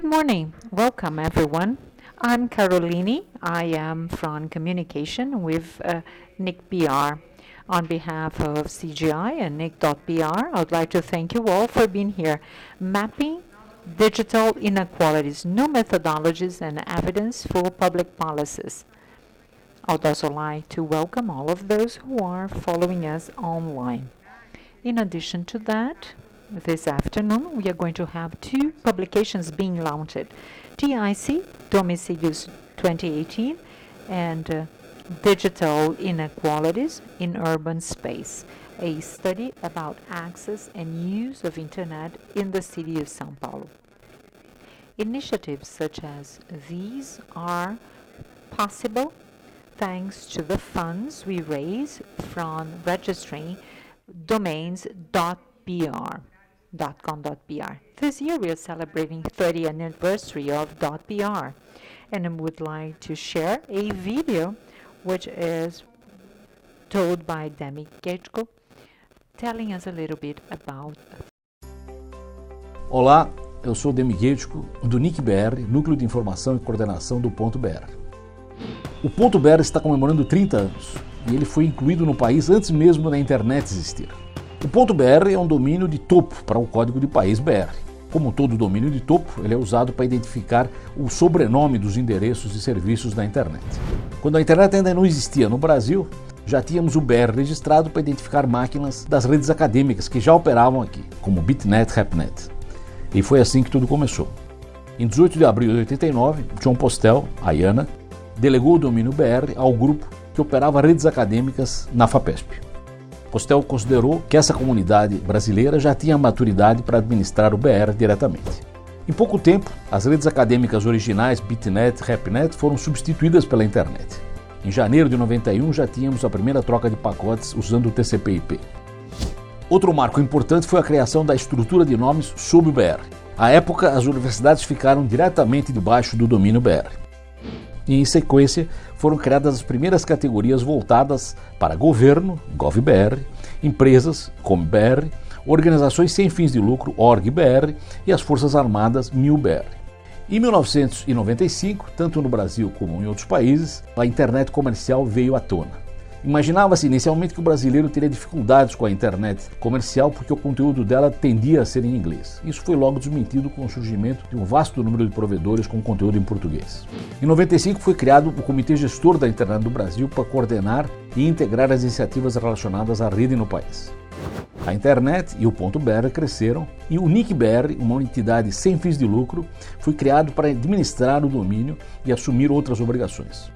morning. Welcome, everyone. I'm Carolini. I am from communication with NIC.br. On behalf of CGI and NIC.br, I would like to thank you all for being here. Mapping digital inequalities, new methodologies and evidence for public policies. I would also like to welcome all of those who are following us online. In addition to that, this afternoon we are going to have two publications being launched. TIC, Domicilios 2018, and Digital Inequalities in Urban Space, a study about access and use of Internet in the city of São Paulo. Initiatives such as these are possible thanks to the funds we raise from registering domains .com.br. This year we are celebrating 30th anniversary of .br, and I would like to share a video which is told by Demi Getko, telling us a little bit about. Olá, eu sou Demi Getko, do NIC.br, Núcleo de Informação e Coordenação do Ponto BR. O Ponto BR está comemorando 30 anos e ele foi incluído no país antes mesmo da internet existir. O Ponto BR é um domínio de topo para o código de país BR. Como todo domínio de topo, ele é usado para identificar o sobrenome dos endereços e serviços da internet. Quando a internet ainda não existia no Brasil, já tínhamos o BR registrado para identificar máquinas das redes acadêmicas que já operavam aqui, como Bitnet, Rapnet. E foi assim que tudo começou. Em 18 de abril de 89, John Postel, a IANA, delegou o domínio BR ao grupo que operava redes acadêmicas na FAPESP. Postel considerou que essa comunidade brasileira já tinha maturidade para administrar o BR diretamente. Em pouco tempo, as redes acadêmicas originais Bitnet e Rapnet foram substituídas pela internet. Em janeiro de 91 já tínhamos a primeira troca de pacotes usando o TCP/IP. Outro marco importante foi a criação da estrutura de nomes sob o BR. À época, as universidades ficaram diretamente debaixo do domínio BR. E, em sequência, foram criadas as primeiras categorias voltadas para governo, Gov.br, empresas, Com.br, organizações sem fins de lucro, Org.br, e as Forças Armadas, Mil.br. Em 1995, tanto no Brasil como em outros países, a internet comercial veio à tona. Imaginava-se inicialmente que o brasileiro teria dificuldades com a internet comercial porque o conteúdo dela tendia a ser em inglês. Isso foi logo desmentido com o surgimento de um vasto número de provedores com conteúdo em português. Em 95 foi criado o Comitê Gestor da Internet do Brasil para coordenar e integrar as iniciativas relacionadas à rede no país. A internet e o Ponto BR cresceram e o NIC.br, uma entidade sem fins de lucro, foi criado para administrar o domínio e assumir outras obrigações.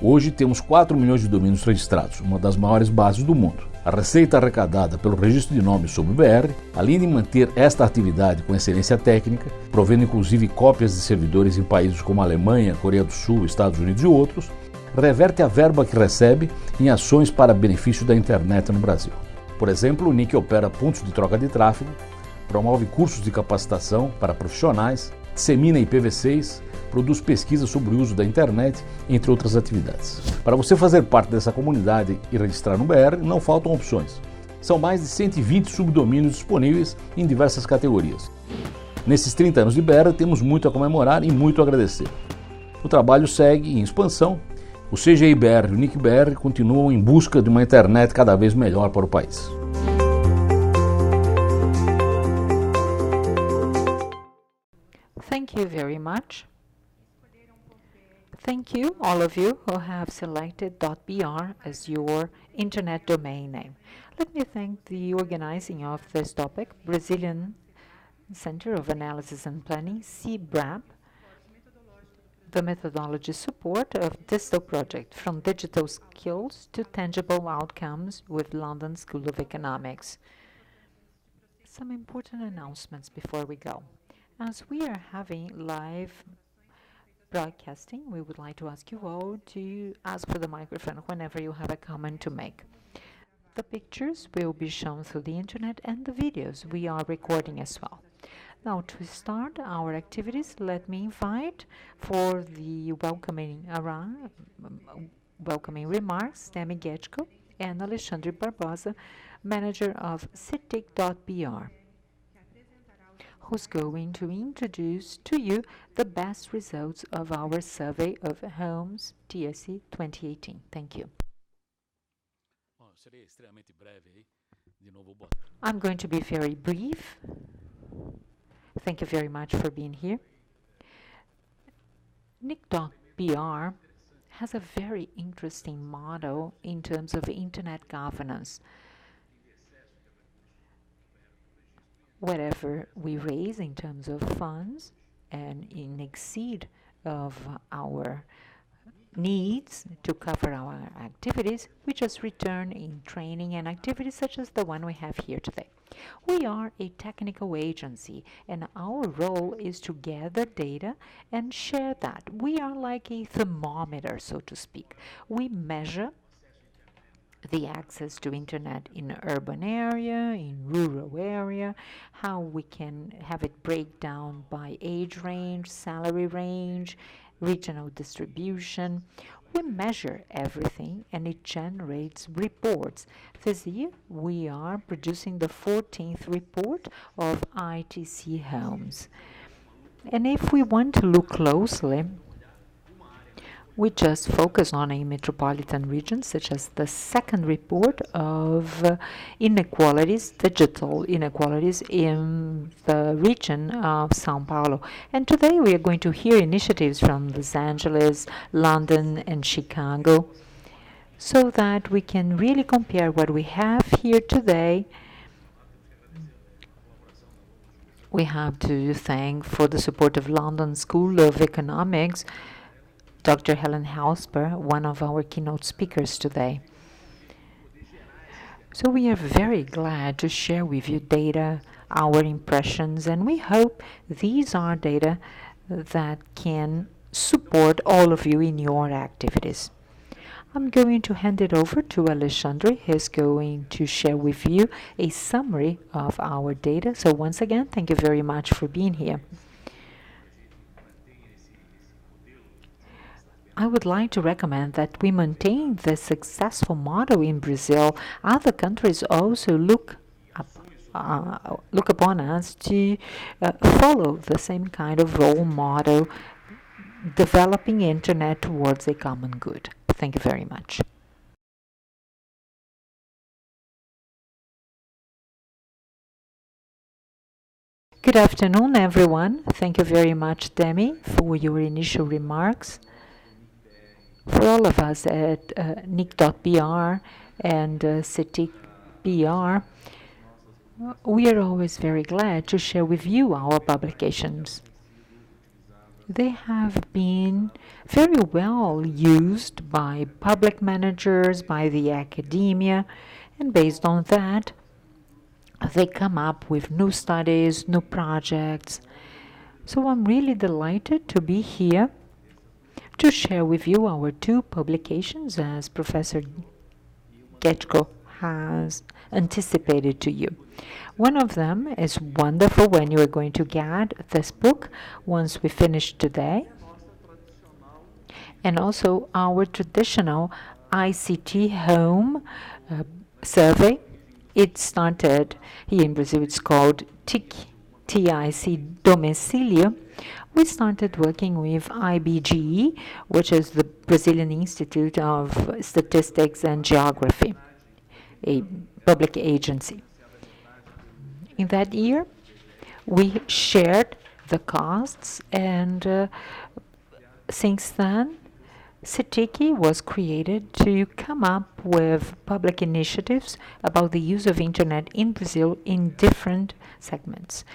Hoje temos 4 milhões de domínios registrados, uma das maiores bases do mundo. A receita arrecadada pelo registro de nomes sob o BR, além de manter esta atividade com excelência técnica, provendo inclusive cópias de servidores em países como Alemanha, Coreia do Sul, Estados Unidos e outros, reverte a verba que recebe em ações para benefício da internet no Brasil. Por exemplo, o NIC opera pontos de troca de tráfego, promove cursos de capacitação para profissionais, dissemina IPv6, produz pesquisas sobre o uso da internet, entre outras atividades. Para você fazer parte dessa comunidade e registrar no BR, não faltam opções. São mais de 120 subdomínios disponíveis em diversas categorias. Nesses 30 anos de BR, temos muito a comemorar e muito a agradecer. O trabalho segue em expansão. O CGI.br e o NIC.br continuam em busca de uma internet cada vez melhor para o país. Thank you very much. Thank you, all of you who have selected .br as your internet domain name. Let me thank the organizing of this topic, Brazilian Center of Analysis and Planning, Cebrap, the methodology support of DiSTO project, from digital skills to tangible outcomes with London School of Economics. Some important announcements before we go. As we are having live broadcasting, we would like to ask you all to ask for the microphone whenever you have a comment to make. The pictures will be shown through the internet and the videos we are recording as well. Now, to start our activities, let me invite for the welcoming remarks Demi Getko and Alexandre Barbosa, manager of Cetic.br, who's going to introduce to you the best results of our survey of homes TSE 2018. Thank you. I'm going to be very brief. Thank you very much for being here. NIC.br has a very interesting model in terms of internet governance. Whatever we raise in terms of funds and in exceed of our needs to cover our activities, we just return in training and activities such as the one we have here today. We are a technical agency, and our role is to gather data and share that. We are like a thermometer, so to speak. We measure the access to internet in urban area, in rural area, how we can have it break down by age range, salary range, regional distribution. We measure everything and it generates reports. This year we are producing the 14th report of ITC homes. And if we want to look closely, we just focus on a metropolitan region, such as the second report of inequalities, digital inequalities in the region of São Paulo. And today we are going to hear initiatives from Los Angeles, London, and Chicago, so that we can really compare what we have here today. We have to thank for the support of London School of Economics, Dr. Helen Hausper, one of our keynote speakers today. So we are very glad to share with you data, our impressions, and we hope these are data that can support all of you in your activities. I'm going to hand it over to Alexandre. He's going to share with you a summary of our data. So once again, thank you very much for being here. I would like to recommend that we maintain the successful model in Brazil. Other countries also look upon us to follow the same kind of role model, developing internet towards a common good. Thank you very much. Good afternoon, everyone. Thank you very much, Demi, for your initial remarks. For all of us at NIC.br and Cetic.br, we are always very glad to share with you our publications. They have been very well used by public managers, by the academia, and based on that, they come up with new studies, new projects. So I'm really delighted to be here to share with you our two publications, as Professor Getko has anticipated to you. One of them is wonderful when you are going to get this book once we finish today. And also our traditional ICT home survey. It started here in Brazil, it's called TIC Domicilio. We started working with IBGE, which is the Brazilian Institute of Statistics and Geography, a public agency. In that year, we shared the costs, and since then, Cetic was created to come up with public initiatives about the use of internet in Brazil in different segments.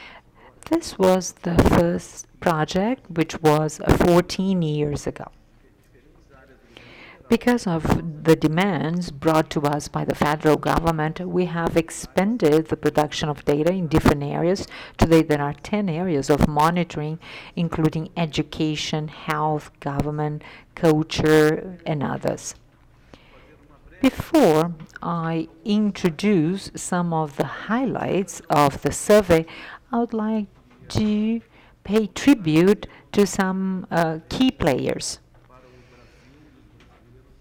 This was the first project, which was 14 years ago. Because of the demands brought to us by the federal government, we have expanded the production of data in different areas. Today there are 10 areas of monitoring, including education, health, government, culture, and others. Before I introduce some of the highlights of the survey, I would like to pay tribute to some key players.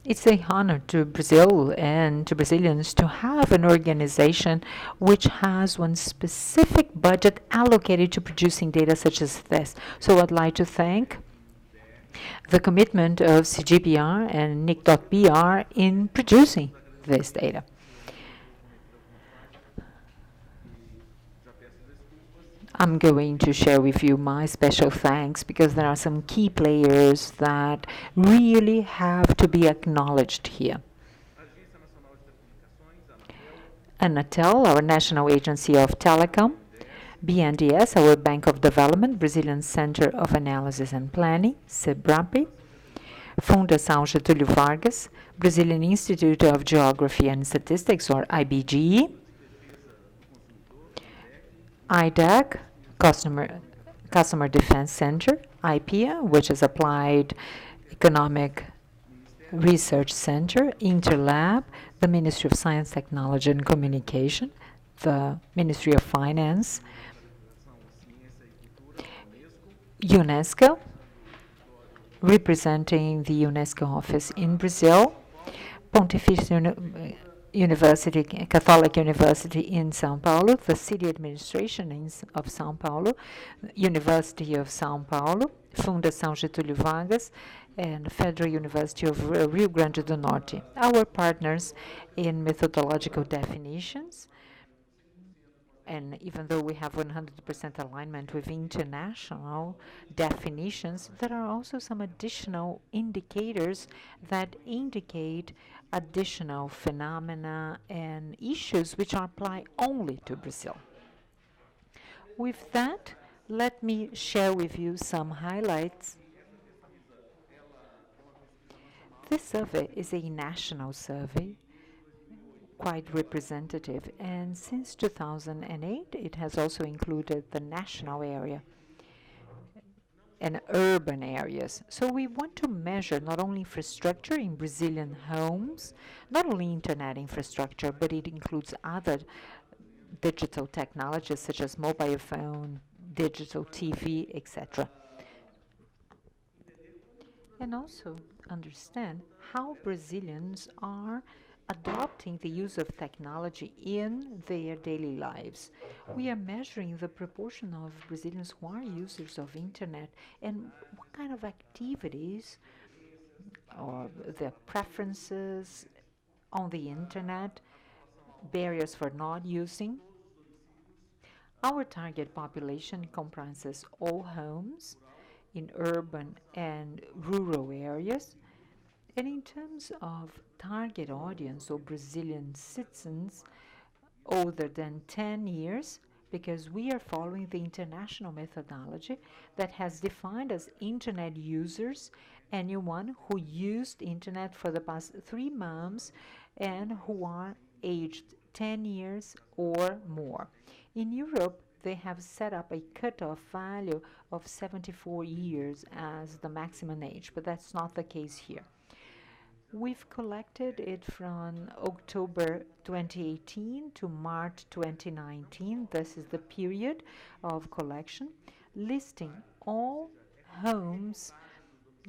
It's a honor to Brazil and to Brazilians to have an organization which has one specific budget allocated to producing data such as this. So I'd like to thank the commitment of CGI.br and NIC.br in producing this data. I'm going to share with you my special thanks because there are some key players that really have to be acknowledged here. Anatel, our National Agency of Telecom, BNDES, our Bank of Development, Brazilian Center of Analysis and Planning, Cebrap, Fundação Getúlio Vargas, Brazilian Institute of Geography and Statistics, or IBGE, IDAC, Customer Defense Center, IPEA, which is Applied Economic Research Center, Interlab, the Ministry of Science, Technology and Communication, the Ministry of Finance, UNESCO, representing the UNESCO office in Brazil, Pontifício University, Catholic University in São Paulo, the city administration of São Paulo, University of São Paulo, Fundação Getúlio Vargas, and Federal University of Rio Grande do Norte. Our partners in methodological definitions, and even though we have 100% alignment with international definitions, there are also some additional indicators that indicate additional phenomena and issues which apply only to Brazil. With that, let me share with you some highlights. This survey is a national survey, quite representative, and since 2008 it has also included the national area and urban areas. So we want to measure not only infrastructure in Brazilian homes, not only internet infrastructure, but it includes other digital technologies such as mobile phone, digital TV, etc. And also understand how Brazilians are adopting the use of technology in their daily lives. We are measuring the proportion of Brazilians who are users of internet and what kind of activities or their preferences on the internet, barriers for not using. Our target population comprises all homes in urban and rural areas. And in terms of target audience, or Brazilian citizens older than 10 years, because we are following the international methodology that has defined as internet users anyone who used internet for the past 3 months and who are aged 10 years or more. In Europe, they have set up a cutoff value of 74 years as the maximum age, but that's not the case here. We've collected it from October 2018 to March 2019. This is the period of collection, listing all homes.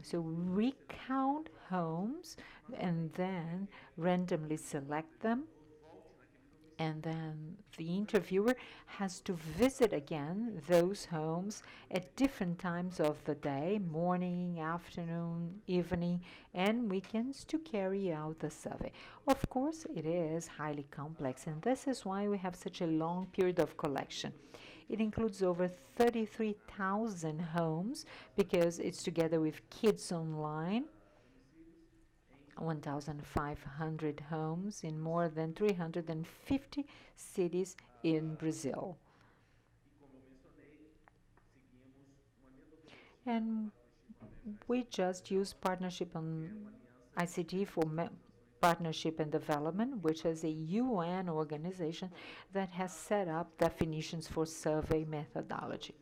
So we count homes and then randomly select them. And then the interviewer has to visit again those homes at different times of the day, morning, afternoon, evening, and weekends to carry out the survey. Of course, it is highly complex, and this is why we have such a long period of collection. It includes over 33,000 homes because it's together with Kids Online, 1,500 homes in more than 350 cities in Brazil. And we just use partnership on ICT for partnership and development, which is a UN organization that has set up definitions for survey methodology.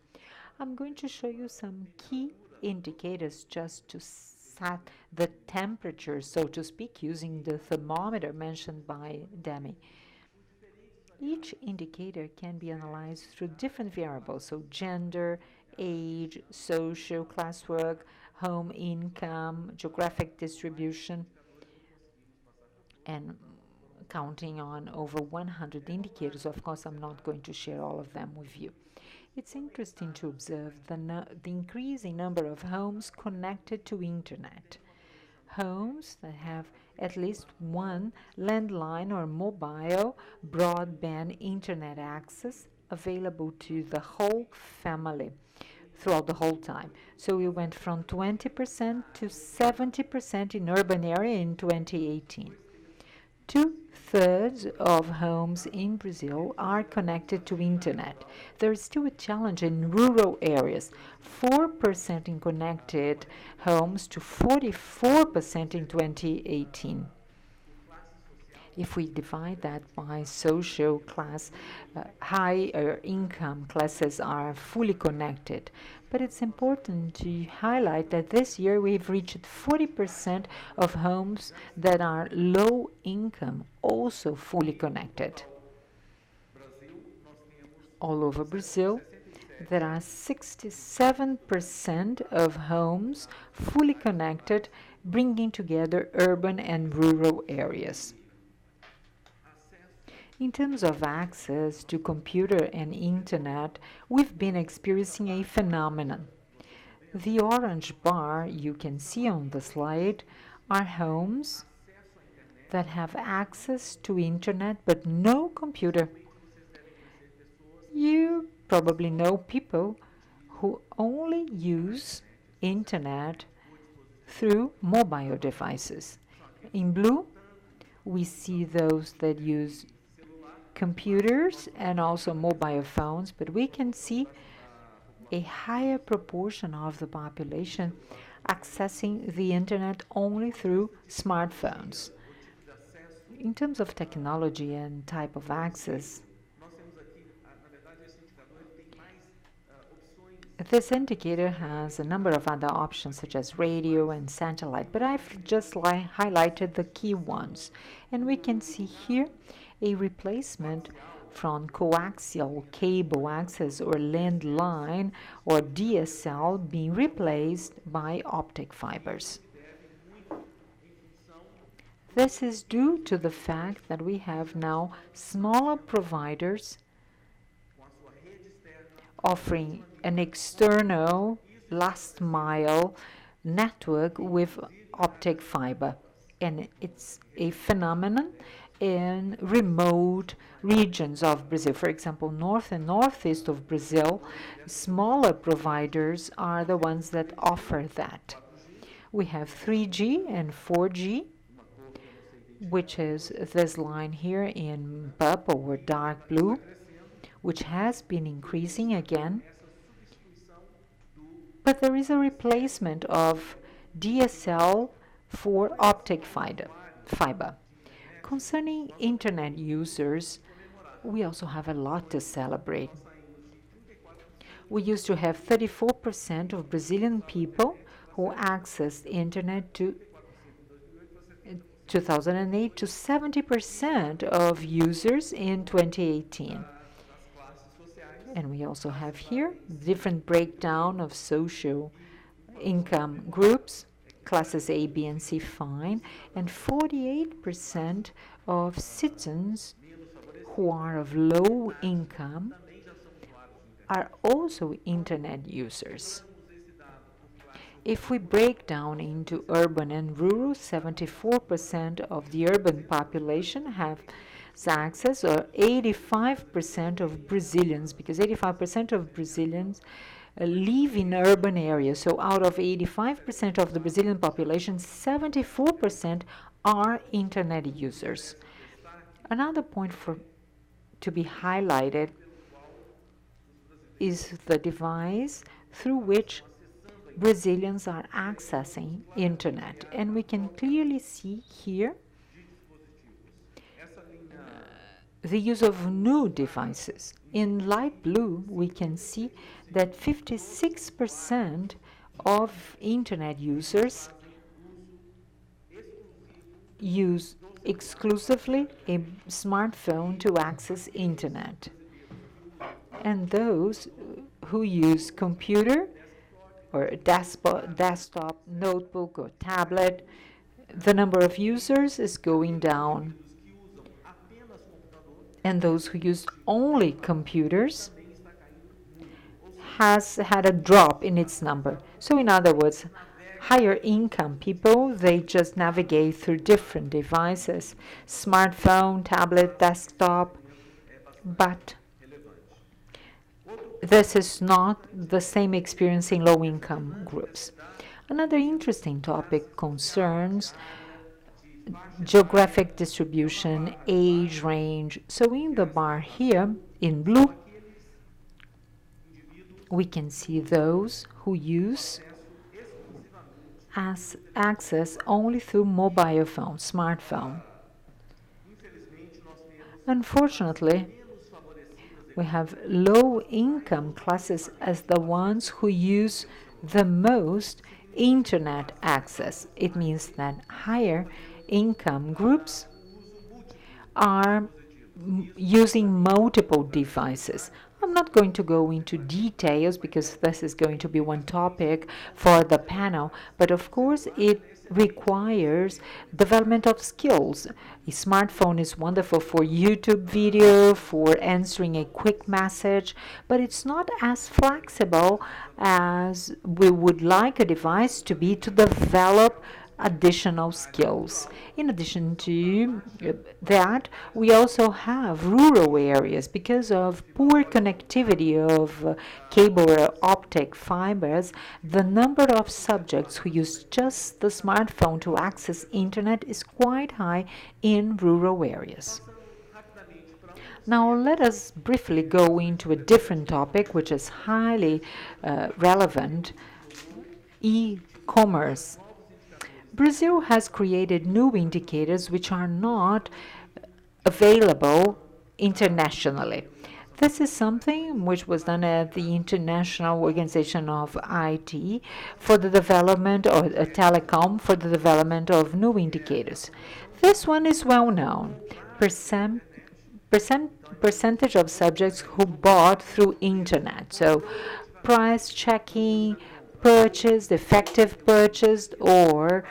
I'm going to show you some key indicators just to set the temperature, so to speak, using the thermometer mentioned by Demi. Each indicator can be analyzed through different variables, so gender, age, social, classwork, home income, geographic distribution. and counting on over 100 indicators. Of course, I'm not going to share all of them with you. It's interesting to observe the increasing number of homes connected to internet. Homes that have at least one landline or mobile broadband internet access available to the whole family throughout the whole time. So we went from 20% to 70% in urban area in 2018. Two-thirds of homes in Brazil are connected to internet. There is still a challenge in rural areas, 4% in connected homes to 44% in 2018. If we divide that by social class, higher income classes are fully connected. But it's important to highlight that this year we've reached 40% of homes that are low income, also fully connected. All over Brazil, there are 67% of homes fully connected, bringing together urban and rural areas. In terms of access to computer and internet, we've been experiencing a phenomenon. The orange bar you can see on the slide are homes that have access to internet but no computer. You probably know people who only use internet through mobile devices. In blue, we see those that use computers and also mobile phones, but we can see a higher proportion of the population accessing the internet only through smartphones. In terms of technology and type of access, this indicator has a number of other options such as radio and satellite, but I've just highlighted the key ones. And we can see here a replacement from coaxial cable access or landline or DSL being replaced by optic fibers. This is due to the fact that we have now smaller providers offering an external last mile network with optic fiber. And it's a phenomenon in remote regions of Brazil. For example, north and northeast of Brazil, smaller providers are the ones that offer that. We have 3G and 4G, which is this line here in purple or dark blue, which has been increasing again. But there is a replacement of DSL for optic fiber. Concerning internet users, we also have a lot to celebrate. We used to have 34% of Brazilian people who accessed internet to 2008 to 70% of users in 2018. And we also have here different breakdown of social income groups, classes A, B, and C fine, and 48% of citizens who are of low income are also internet users. If we break down into urban and rural, 74% of the urban population have access, or 85% of Brazilians, because 85% of Brazilians live in urban areas. So out of 85% of the Brazilian population, 74% are internet users. Another point to be highlighted is the device through which Brazilians are accessing internet. And we can clearly see here the use of new devices. In light blue, we can see that 56% of internet users use exclusively a smartphone to access internet. And those who use computer or desktop, notebook, or tablet the number of users is going down. And those who use only computers has had a drop in its number. So in other words, higher income people, they just navigate through different devices, smartphone, tablet, desktop, but this is not the same experience in low-income groups. Another interesting topic concerns geographic distribution, age range. So in the bar here, in blue, we can see those who use access only through mobile phone, smartphone. Unfortunately, we have low-income classes as the ones who use the most internet access. It means that higher income groups are using multiple devices. I'm not going to go into details because this is going to be one topic for the panel, but of course it requires development of skills. A smartphone is wonderful for YouTube video, for answering a quick message, but it's not as flexible as we would like a device to be to develop additional skills. In addition to that, we also have rural areas because of poor connectivity of cable or optic fibers. The number of subjects who use just the smartphone to access internet is quite high in rural areas. Now let us briefly go into a different topic which is highly relevant, e-commerce. Brazil has created new indicators which are not available internationally. This is something which was done at the International Organization of IT for the development, or telecom, for the development of new indicators. This one is well known. Percentage of subjects who bought through internet. So price checking, purchased, effective purchased, or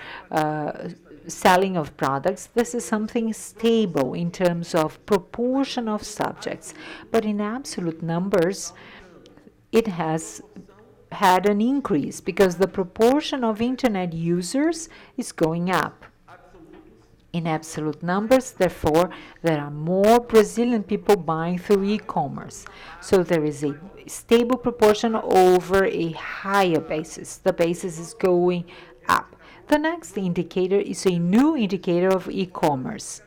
selling of products. This is something stable in terms of proportion of subjects, but in absolute numbers, it has had an increase because the proportion of internet users is going up. In absolute numbers, therefore, there are more Brazilian people buying through e-commerce. So there is a stable proportion over a higher basis. The basis is going up. The next indicator is a new indicator of e-commerce,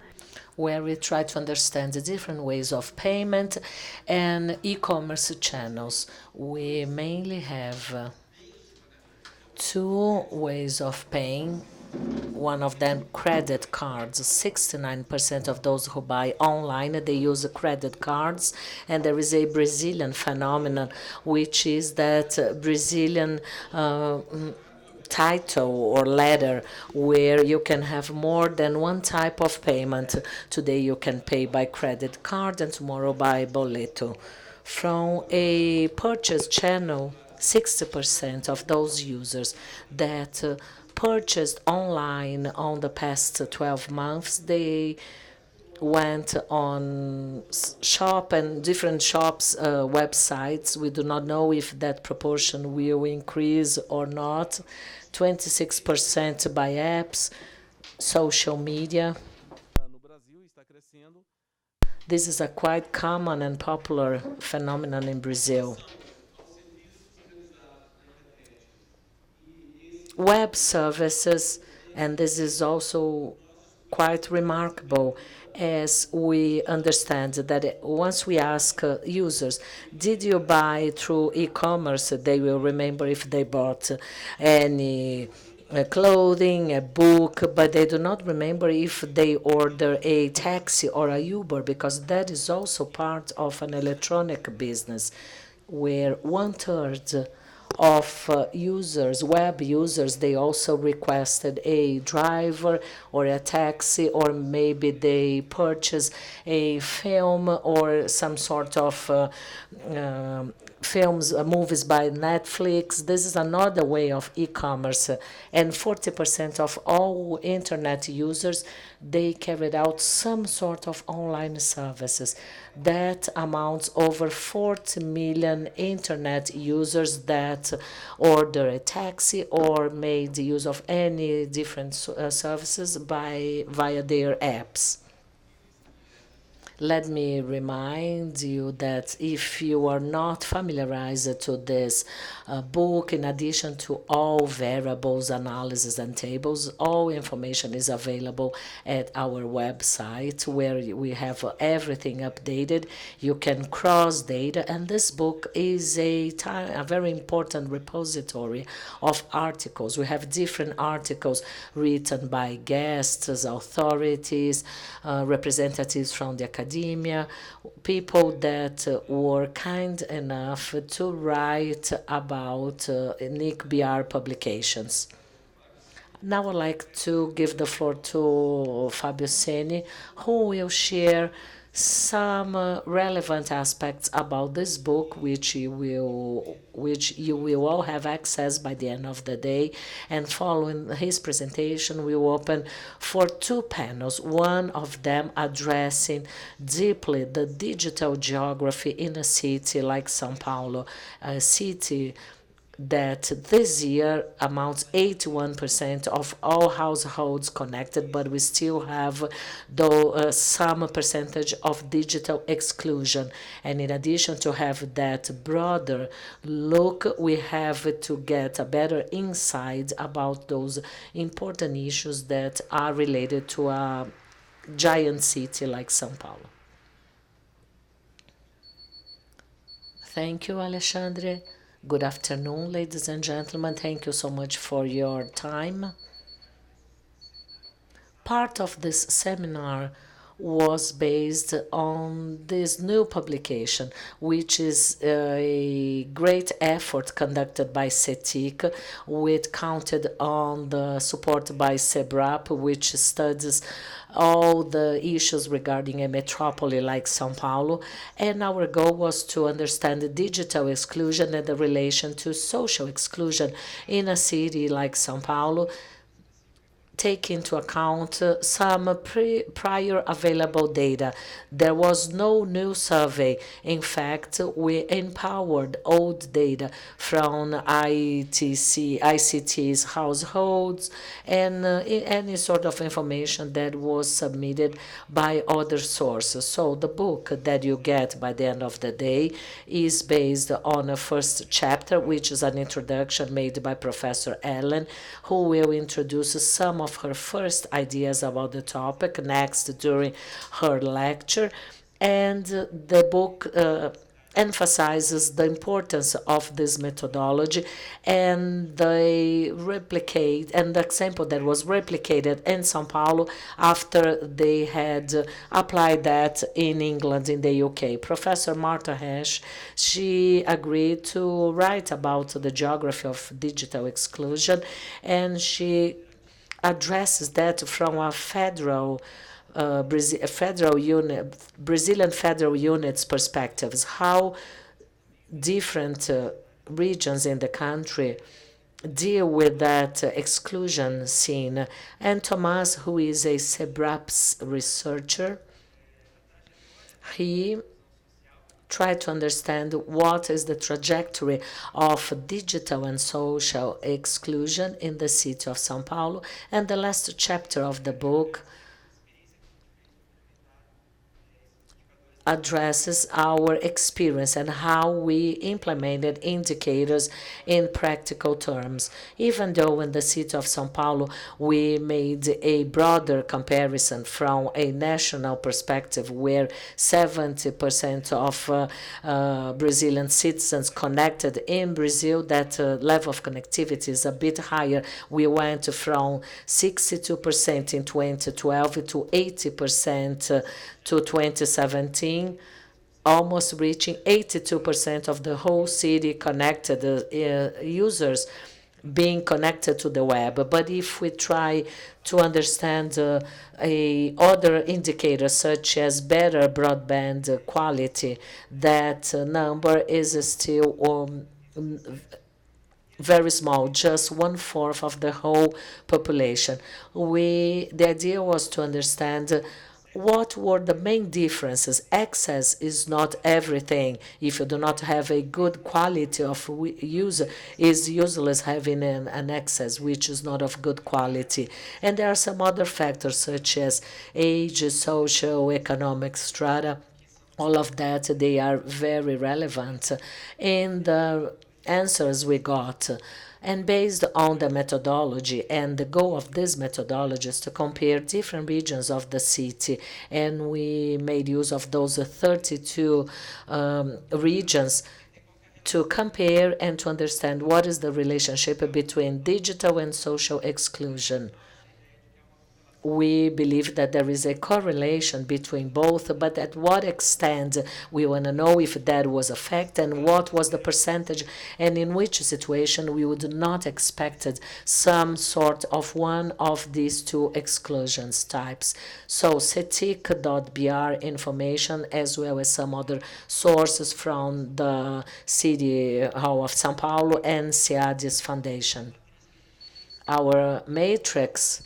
where we try to understand the different ways of payment and e-commerce channels. We mainly have two ways of paying. One of them, credit cards. 69% of those who buy online, they use credit cards. And there is a Brazilian phenomenon, which is that Brazilian title or letter where you can have more than one type of payment. Today you can pay by credit card and tomorrow by boleto. From a purchase channel, 60% of those users that purchased online on the past 12 months, they went on shop and different shops websites. We do not know if that proportion will increase or not. 26% by apps, social media. This is a quite common and popular phenomenon in Brazil. Web services, and this is also quite remarkable, as we understand that once we ask users, did you buy through e-commerce, they will remember if they bought any clothing, a book, but they do not remember if they order a taxi or a Uber, because that is also part of an electronic business, where 1/3 of users, web users, they also requested a driver or a taxi, or maybe they purchase a film or some sort of films, movies by Netflix. This is another way of e-commerce. And 40% of all internet users, they carried out some sort of online services. That amounts over 40 million internet users that order a taxi or made use of any different services via their apps. Let me remind you that if you are not familiarized to this book, in addition to all variables, analysis, and tables, all information is available at our website where we have everything updated. You can cross data, and this book is a very important repository of articles. We have different articles written by guests, authorities, representatives from the academia, people that were kind enough to write about NIC.br publications. Now I'd like to give the floor to Fabio Seni, who will share some relevant aspects about this book, which you will all have access by the end of the day. And following his presentation, we will open for two panels, one of them addressing deeply the digital geography in a city like São Paulo, a city that this year amounts 81% of all households connected, but we still have some percentage of digital exclusion. And in addition to have that broader look, we have to get a better insight about those important issues that are related to a giant city like São Paulo. Thank you, Alexandre. Good afternoon, ladies and gentlemen. Thank you so much for your time. Part of this seminar was based on this new publication, which is a great effort conducted by Cetic, which counted on the support by Cebrap, which studies all the issues regarding a metrópole like São Paulo. And our goal was to understand the digital exclusion and the relation to social exclusion in a city like São Paulo, take into account some prior available data. There was no new survey. In fact, we empowered old data from ICT's households and any sort of information that was submitted by other sources. So the book that you get by the end of the day is based on a first chapter, which is an introduction made by Professor Ellen, who will introduce some of her first ideas about the topic next during her lecture. And the book emphasizes the importance of this methodology and the example that was replicated in São Paulo after they had applied that in England, in the UK. Professor Martha Hash, she agreed to write about the geography of digital exclusion, and she addresses that from a Brazilian federal unit's perspectives, how different regions in the country deal with that exclusion scene. And Thomas, who is a Cebrap's researcher, he tried to understand what is the trajectory of digital and social exclusion in the city of São Paulo. And the last chapter of the book addresses our experience and how we implemented indicators in practical terms. Even though in the city of São Paulo we made a broader comparison from a national perspective, where 70% of Brazilian citizens connected in Brazil, that level of connectivity is a bit higher. We went from 62% in 2012 to 80% to 2017 almost reaching 82% of the whole city connected users being connected to the web. But if we try to understand other indicators such as better broadband quality, that number is still very small, just 1/4 of the whole population. The idea was to understand what were the main differences. Access is not everything. If you do not have a good quality of use, it's useless having an access which is not of good quality. And there are some other factors such as age, social, economic strata. All of that, they are very relevant in the answers we got. And based on the methodology, and the goal of this methodology is to compare different regions of the city, and we made use of those 32 regions to compare and to understand what is the relationship between digital and social exclusion. We believe that there is a correlation between both, but at what extent we want to know if that was a fact and what was the percentage and in which situation we would not expected some sort of one of these two exclusions types. So Cetic.br information as well as some other sources from the City Hall of São Paulo and Seade's Foundation. Our matrix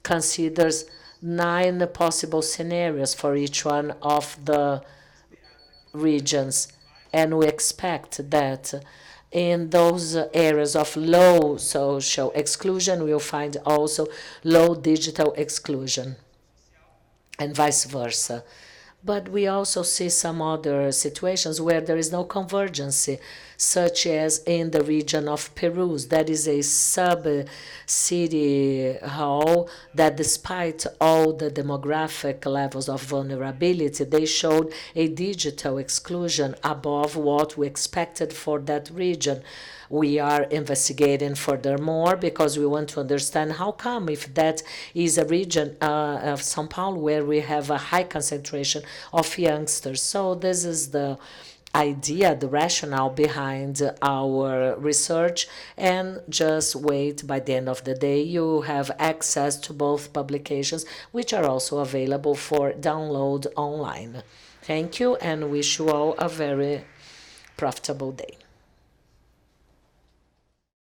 considers 9 possible scenarios for each one of the regions, and we expect that in those areas of low social exclusion, we'll find also low digital exclusion, and vice versa. But we also see some other situations where there is no convergence, such as in the region of Peru. That is a sub-city hall that, despite all the demographic levels of vulnerability, they showed a digital exclusion above what we expected for that region. We are investigating furthermore because we want to understand how come, if that is a region of São Paulo where we have a high concentration of youngsters. So this is the idea, the rationale behind our research, and just wait. By the end of the day, you have access to both publications, which are also available for download online. Thank you, and wish you all a very profitable day.